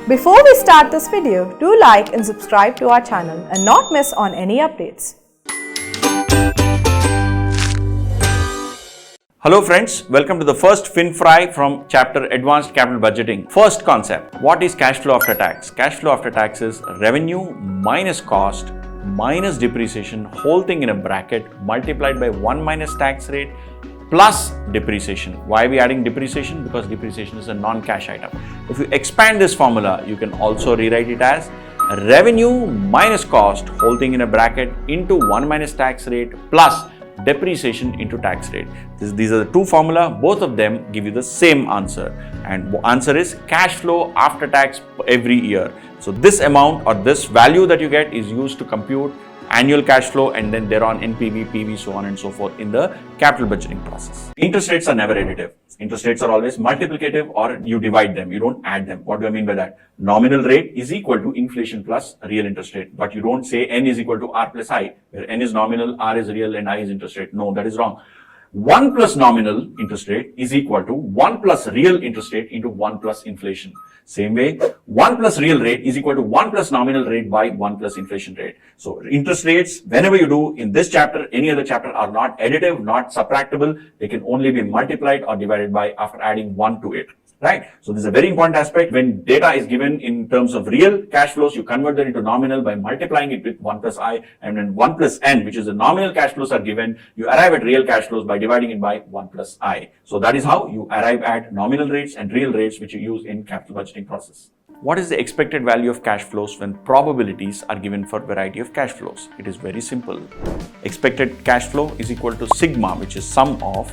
Before we start this video, do like and subscribe to our channel and not miss on any updates. Hello friends, welcome to the first FinFry from chapter Advanced Capital Budgeting. First concept, what is cash flow after tax? Cash flow after tax is revenue minus cost minus depreciation, whole thing in a bracket multiplied by 1 minus tax rate plus depreciation. Why are we adding depreciation? Because depreciation is a non-cash item. If you expand this formula, you can also rewrite it as revenue minus cost, whole thing in a bracket into 1 minus tax rate plus depreciation into tax rate. These are the two formula, both of them give you the same answer, and answer is cash flow after tax every year. So this amount or this value that you get is used to compute annual cash flow, and then thereon NPV, PV, so on and so forth in the capital budgeting process. Interest rates are never additive. Interest rates are always multiplicative, or you divide them, you don't add them. What do I mean by that? Nominal rate is equal to inflation plus real interest rate, but you don't say N is equal to R plus I, where N is nominal, R is real, and I is interest rate. No, that is wrong. 1 plus nominal interest rate is equal to 1 plus real interest rate into 1 plus inflation. Same way, 1 plus real rate is equal to 1 plus nominal rate by 1 plus inflation rate. So interest rates, whenever you do in this chapter, any other chapter, are not additive, not subtractable. They can only be multiplied or divided by after adding 1 to it. Right? So this is a very important aspect. When data is given in terms of real cash flows, you convert that into nominal by multiplying it with 1 plus I, and then 1 plus N, which is the nominal cash flows are given, you arrive at real cash flows by dividing it by 1 plus I. So that is how you arrive at nominal rates and real rates, which you use in capital budgeting process. What is the expected value of cash flows when probabilities are given for variety of cash flows? It is very simple. Expected cash flow is equal to sigma, which is sum of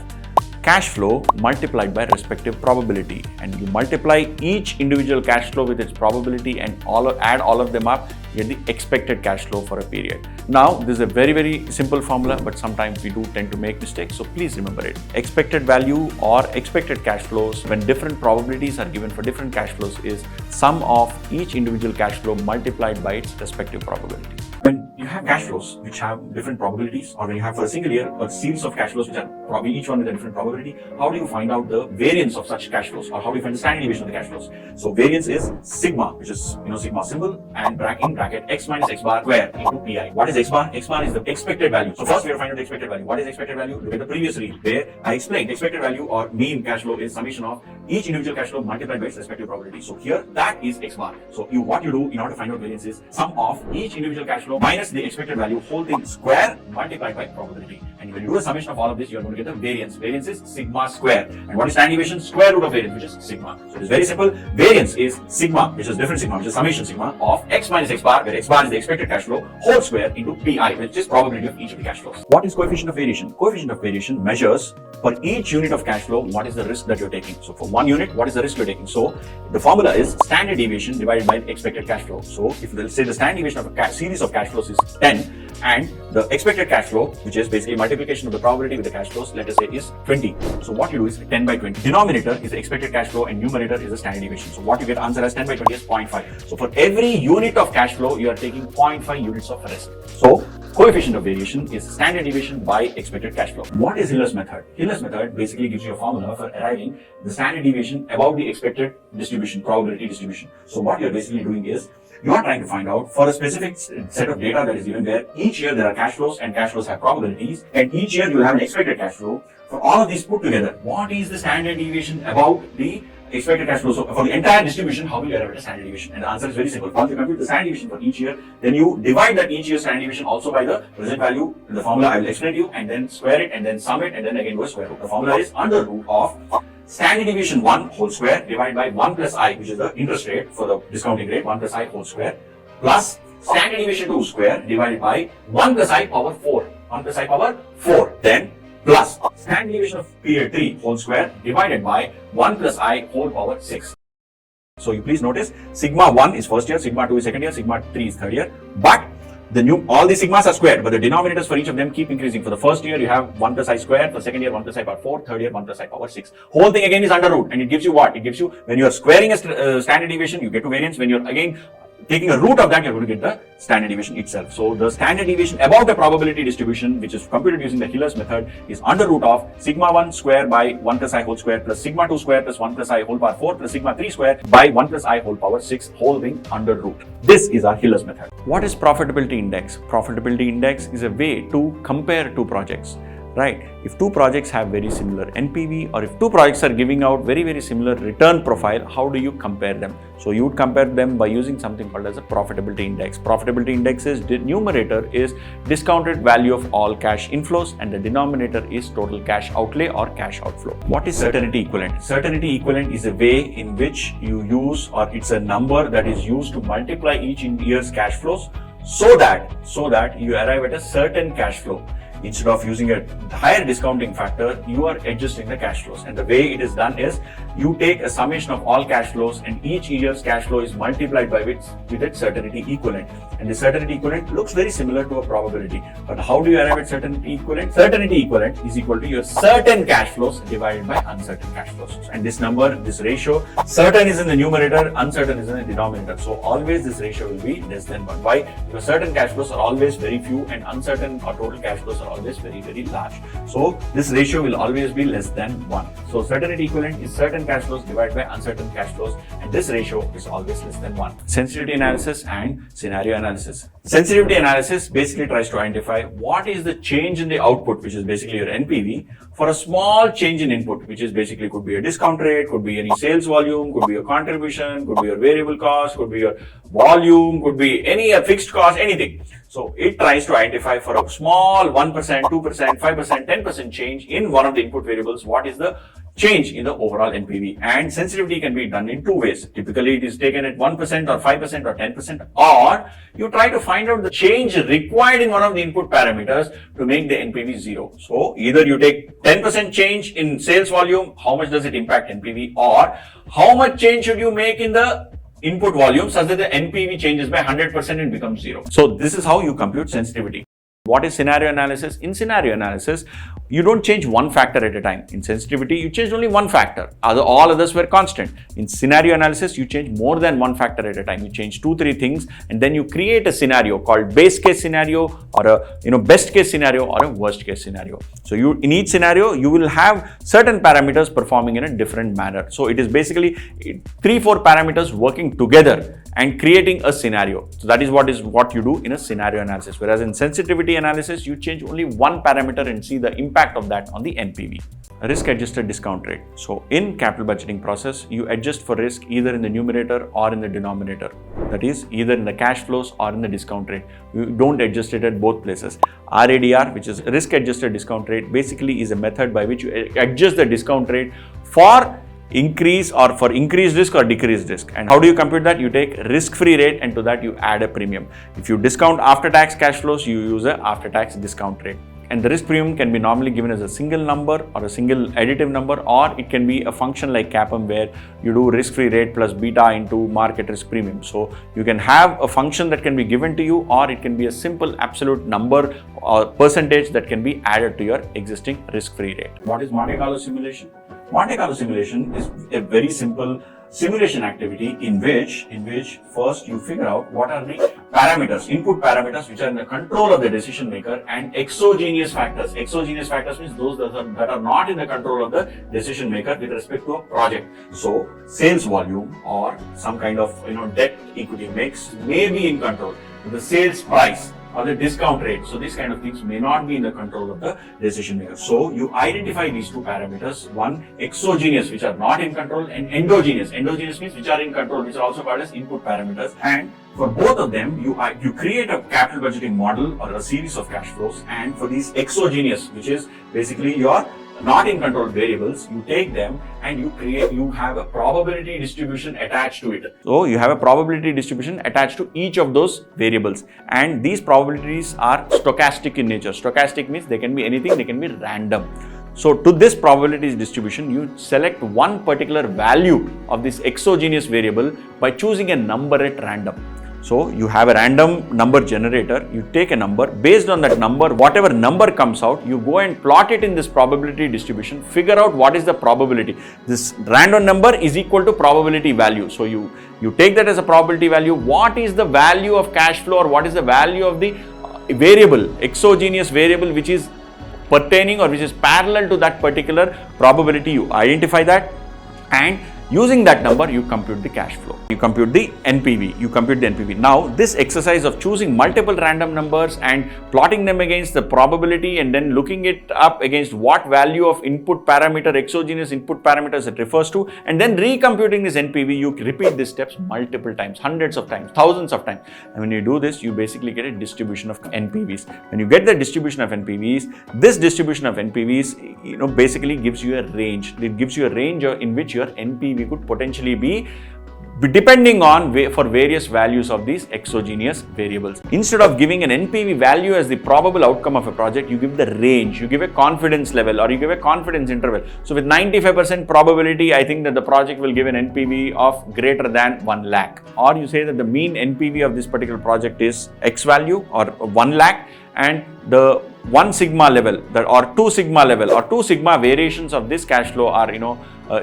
cash flow multiplied by respective probability, and you multiply each individual cash flow with its probability and add all of them up, you get the expected cash flow for a period. Now this is a very simple formula, but sometimes we do tend to make mistakes, so please remember it. Expected value or expected cash flows when different probabilities are given for different cash flows is sum of each individual cash flow multiplied by its respective probability. When you have cash flows which have different probabilities, or when you have for a single year a series of cash flows which are probably each one with a different probability, how do you find out the variance of such cash flows, or how do you find the standard deviation of the cash flows? So variance is sigma, which is sigma symbol, and in bracket x minus x bar square into pi. What is x bar? X bar is the expected value. So first we have to find out the expected value. What is expected value? Look at the previous reel where I explained expected value or mean cash flow is summation of each individual cash flow multiplied by its respective probability. So here that is x bar. So what you do in order to find out variance is sum of each individual cash flow minus the expected value, whole thing square multiplied by probability. And when you do a summation of all of this, you are going to get the variance. Variance is sigma square. And what is standard deviation? Square root of variance, which is sigma. So it is very simple. Variance is sigma, which is different sigma, which is summation sigma of x minus x bar, where x bar is the expected cash flow, whole square into pi, which is probability of each of the cash flows. What is coefficient of variation? Coefficient of variation measures for each unit of cash flow what is the risk that you're taking. So for 1 unit, what is the risk you're taking? So the formula is standard deviation divided by expected cash flow. So if let's say the standard deviation of a series of cash flows is 10, and the expected cash flow, which is basically multiplication of the probability with the cash flows, let us say is 20. So what you do is 10 by 20. Denominator is the expected cash flow and numerator is the standard deviation. So what you get answer as 10 by 20 is 0.5. So for every unit of cash flow, you are taking 0.5 units of risk. So coefficient of variation is standard deviation by expected cash flow. What is Hiller's method? Hiller's method basically gives you a formula for arriving the standard deviation above the expected distribution, probability distribution. So what you're basically doing is you are trying to find out for a specific set of data that is given where each year there are cash flows and cash flows have probabilities, and each year you will have an expected cash flow. For all of these put together, what is the standard deviation about the expected cash flow? So for the entire distribution, how will you arrive at a standard deviation? And the answer is very simple. Once you compute the standard deviation for each year, then you divide that each year's standard deviation also by the present value in the formula I will explain to you, and then square it, and then sum it, and then again go square root. The formula is under root of standard deviation 1 whole square divided by 1 plus I, which is the interest rate for the discounting rate, 1 plus I whole square, plus standard deviation 2 square divided by 1 plus I power 4. 1 plus I power 4. Then plus standard deviation of period 3 whole square divided by 1 plus I whole power 6. So you please notice sigma 1 is first year, sigma 2 is second year, sigma 3 is third year, but all the sigmas are squared, but the denominators for each of them keep increasing. For the first year, you have 1 plus I squared. For second year, 1 plus I power 4. Third year, 1 plus I power 6. Whole thing again is under root, and it gives you what? It gives you, when you are squaring a standard deviation, you get to variance. When you're again taking a root of that, you're going to get the standard deviation itself. So the standard deviation above the probability distribution, which is computed using the Hiller's method, is under root of sigma 1 square by 1 plus I whole square plus sigma 2 square plus 1 plus I whole power 4 plus sigma 3 square by 1 plus I whole power 6 whole being under root. This is our Hiller's method. What is profitability index? Profitability index is a way to compare two projects. Right? If two projects have very similar NPV, or if two projects are giving out very similar return profile, how do you compare them? So you would compare them by using something called as a profitability index. Profitability index is, the numerator is discounted value of all cash inflows and the denominator is total cash outlay or cash outflow. What is certainty equivalent? Certainty equivalent is a way in which you use, or it's a number that is used to multiply each year's cash flows so that you arrive at a certain cash flow. Instead of using a higher discounting factor, you are adjusting the cash flows. And the way it is done is, you take a summation of all cash flows and each year's cash flow is multiplied by with its certainty equivalent. And the certainty equivalent looks very similar to a probability. But how do you arrive at certainty equivalent? Certainty equivalent is equal to your certain cash flows divided by uncertain cash flows. And this number, this ratio, certain is in the numerator, uncertain is in the denominator. So always this ratio will be less than 1. Why? Because certain cash flows are always very few and uncertain or total cash flows are always very large. So this ratio will always be less than 1. So certainty equivalent is certain cash flows divided by uncertain cash flows, and this ratio is always less than 1. Sensitivity analysis and scenario analysis. Sensitivity analysis basically tries to identify what is the change in the output, which is basically your NPV, for a small change in input, which is basically could be a discount rate, could be any sales volume, could be your contribution, could be your variable cost, could be your volume, could be any fixed cost, anything. So it tries to identify for a small 1%, 2%, 5%, 10% change in one of the input variables, what is the change in the overall NPV. And sensitivity can be done in two ways. Typically, it is taken at 1% or 5% or 10%, or you try to find out the change required in one of the input parameters to make the NPV 0. So either you take 10% change in sales volume, how much does it impact NPV, or how much change should you make in the input volume such that the NPV changes by 100% and becomes 0. So this is how you compute sensitivity. What is scenario analysis? In scenario analysis, you don't change one factor at a time. In sensitivity, you change only one factor. All others were constant. In scenario analysis, you change more than one factor at a time. You change 2-3 things, and then you create a scenario called base case scenario, or a best case scenario, or a worst case scenario. So in each scenario, you will have certain parameters performing in a different manner. So it is basically 3-4 parameters working together and creating a scenario. So that is what you do in a scenario analysis. Whereas in sensitivity analysis, you change only one parameter and see the impact of that on the NPV. A risk-adjusted discount rate. So in capital budgeting process, you adjust for risk either in the numerator or in the denominator. That is either in the cash flows or in the discount rate. You don't adjust it at both places. RADR, which is risk-adjusted discount rate, basically is a method by which you adjust the discount rate for increase or for increased risk or decreased risk. And how do you compute that? You take risk-free rate and to that you add a premium. If you discount after-tax cash flows, you use a after-tax discount rate. And the risk premium can be normally given as a single number or a single additive number, or it can be a function like CAPM where you do risk-free rate plus beta into market risk premium. So you can have a function that can be given to you, or it can be a simple absolute number or percentage that can be added to your existing risk-free rate. What is Monte Carlo simulation? Monte Carlo simulation is a very simple simulation activity in which first you figure out what are the parameters, input parameters which are in the control of the decision maker, and exogenous factors. Exogenous factors means those that are not in the control of the decision maker with respect to a project. So sales volume or some kind of debt equity mix may be in control. The sales price or the discount rate. So these kind of things may not be in the control of the decision maker. So you identify these two parameters, one exogenous which are not in control, and endogenous. Endogenous means which are in control, which are also called as input parameters. And for both of them, you create a capital budgeting model or a series of cash flows. And for these exogenous, which is basically your not in control variables, you take them and you have a probability distribution attached to it. So you have a probability distribution attached to each of those variables, and these probabilities are stochastic in nature. Stochastic means they can be anything, they can be random. So to this probability distribution, you select one particular value of this exogenous variable by choosing a number at random. So you have a random number generator, you take a number, based on that number, whatever number comes out, you go and plot it in this probability distribution, figure out what is the probability. This random number is equal to probability value. So you take that as a probability value. What is the value of cash flow, or what is the value of the variable, exogenous variable, which is pertaining or which is parallel to that particular probability? You identify that, and using that number, you compute the cash flow. You compute the NPV. Now, this exercise of choosing multiple random numbers and plotting them against the probability and then looking it up against what value of input parameter, exogenous input parameters it refers to, and then recomputing this NPV, you repeat these steps multiple times, hundreds of times, thousands of times. And when you do this, you basically get a distribution of NPVs. When you get the distribution of NPVs, this distribution of NPVs, basically gives you a range. It gives you a range in which your NPV could potentially be, depending on for various values of these exogenous variables. Instead of giving an NPV value as the probable outcome of a project, you give the range, you give a confidence level, or you give a confidence interval. So with 95% probability, I think that the project will give an NPV of greater than 1 lakh. Or you say that the mean NPV of this particular project is X value, or 1 lakh, and the 1 sigma level or 2 sigma level or 2 sigma variations of this cash flow are,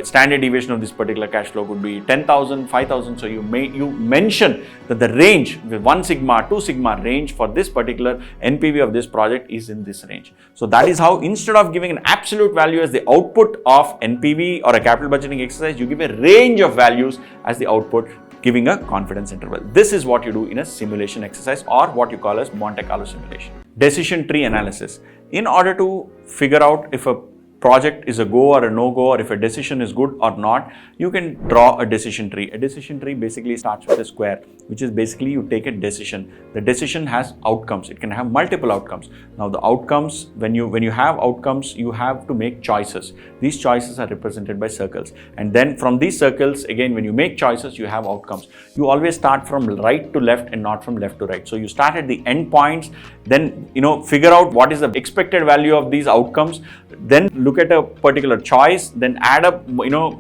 standard deviation of this particular cash flow could be 10,000, 5,000. So you mention that the range, the 1 sigma, 2 sigma range for this particular NPV of this project is in this range. So that is how, instead of giving an absolute value as the output of NPV or a capital budgeting exercise, you give a range of values as the output, giving a confidence interval. This is what you do in a simulation exercise, or what you call as Monte Carlo simulation. Decision tree analysis. In order to figure out if a project is a go or a no-go, or if a decision is good or not, you can draw a decision tree. A decision tree basically starts with a square, which is basically you take a decision. The decision has outcomes. It can have multiple outcomes. Now the outcomes, when you have outcomes, you have to make choices. These choices are represented by circles. And then from these circles, again, when you make choices, you have outcomes. You always start from right to left and not from left to right. So you start at the end points, then figure out what is the expected value of these outcomes, then look at a particular choice, then add up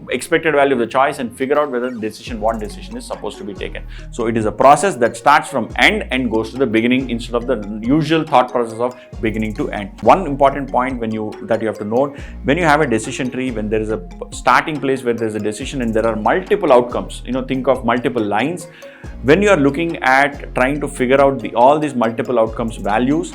expected value of the choice and figure out whether what decision is supposed to be taken. So it is a process that starts from end and goes to the beginning, instead of the usual thought process of beginning to end. One important point that you have to note: when you have a decision tree, when there is a starting place where there is a decision and there are multiple outcomes, think of multiple lines. When you are looking at trying to figure out all these multiple outcomes values,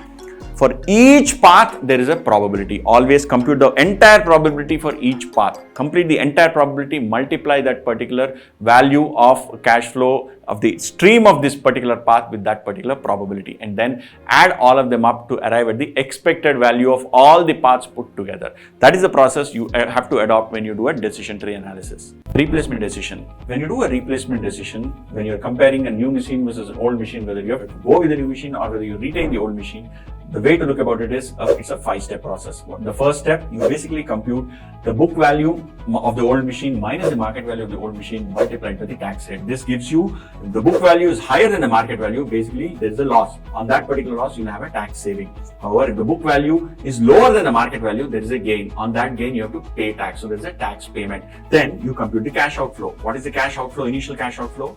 for each path, there is a probability. Always compute the entire probability for each path. Complete the entire probability, multiply that particular value of cash flow of the stream of this particular path with that particular probability, and then add all of them up to arrive at the expected value of all the paths put together. That is the process you have to adopt when you do a decision tree analysis. Replacement decision. When you do a replacement decision, when you're comparing a new machine versus an old machine, whether you have to go with the new machine or whether you retain the old machine, the way to look about it is it's a 5-step process. The first step, you basically compute the book value of the old machine minus the market value of the old machine multiplied by the tax rate. This gives you, if the book value is higher than the market value, basically there is a loss. On that particular loss, you'll have a tax saving. However, if the book value is lower than the market value, there is a gain. On that gain, you have to pay tax. So there is a tax payment. Then you compute the cash outflow. What is the cash outflow, initial cash outflow?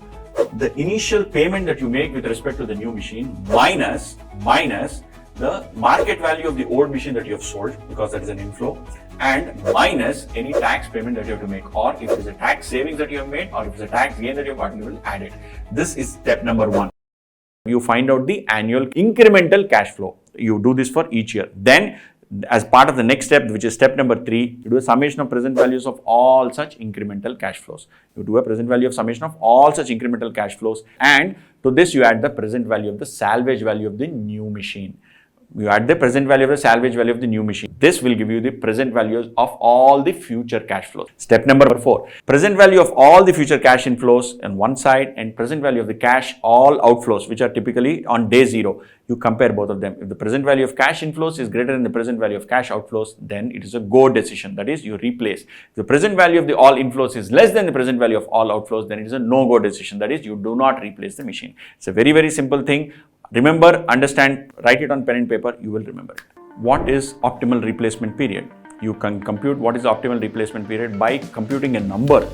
The initial payment that you make with respect to the new machine minus the market value of the old machine that you have sold, because that is an inflow, and minus any tax payment that you have to make, or if it is a tax savings that you have made, or if it's a tax gain that you have gotten, you will add it. This is step number 1. You find out the annual incremental cash flow. You do this for each year. Then, as part of the next step, which is step number 3, you do a summation of present values of all such incremental cash flows. You do a present value of summation of all such incremental cash flows, and to this you add the present value of the salvage value of the new machine. You add the present value of the salvage value of the new machine. This will give you the present values of all the future cash flows. Step number 4, present value of all the future cash inflows on one side and present value of the cash all outflows, which are typically on day 0. You compare both of them. If the present value of cash inflows is greater than the present value of cash outflows, then it is a go decision. That is, you replace. If the present value of the all inflows is less than the present value of all outflows, then it is a no-go decision. That is, you do not replace the machine. It's a very, very simple thing. Remember, understand, write it on pen and paper, you will remember it. What is optimal replacement period? You can compute what is the optimal replacement period by computing a number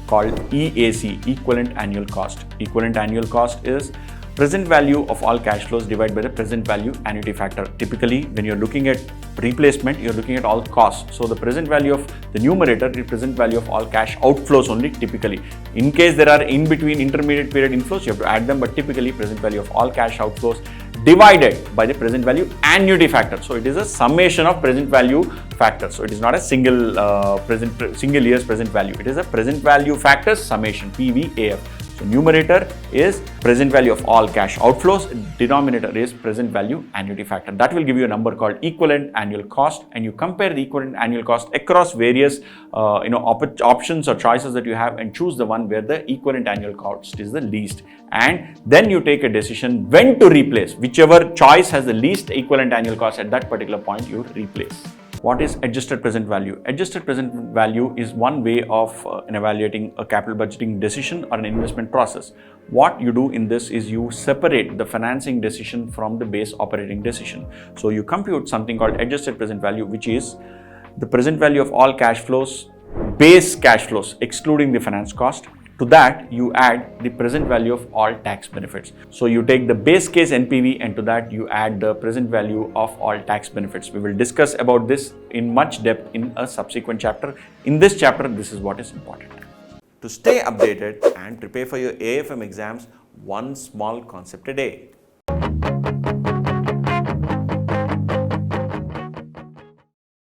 called EAC, equivalent annual cost. Equivalent annual cost is present value of all cash flows divided by the present value annuity factor. Typically, when you're looking at replacement, you're looking at all costs. So the present value of the numerator is present value of all cash outflows only typically. In case there are in between intermediate period inflows, you have to add them, but typically present value of all cash outflows divided by the present value annuity factor. So it is a summation of present value factors. So it is not a single year's present value. It is a present value factors summation, PVAF. So numerator is present value of all cash outflows, denominator is present value annuity factor. That will give you a number called equivalent annual cost, and you compare the equivalent annual cost across various options or choices that you have and choose the one where the equivalent annual cost is the least. And then you take a decision when to replace. Whichever choice has the least equivalent annual cost at that particular point, you replace. What is adjusted present value? Adjusted present value is one way of evaluating a capital budgeting decision or an investment process. What you do in this is you separate the financing decision from the base operating decision. So you compute something called adjusted present value, which is the present value of all cash flows, base cash flows, excluding the finance cost. To that, you add the present value of all tax benefits. So you take the base case NPV, and to that you add the present value of all tax benefits. We will discuss about this in much depth in a subsequent chapter. In this chapter, this is what is important. To stay updated and prepare for your AFM exams, one small concept a day.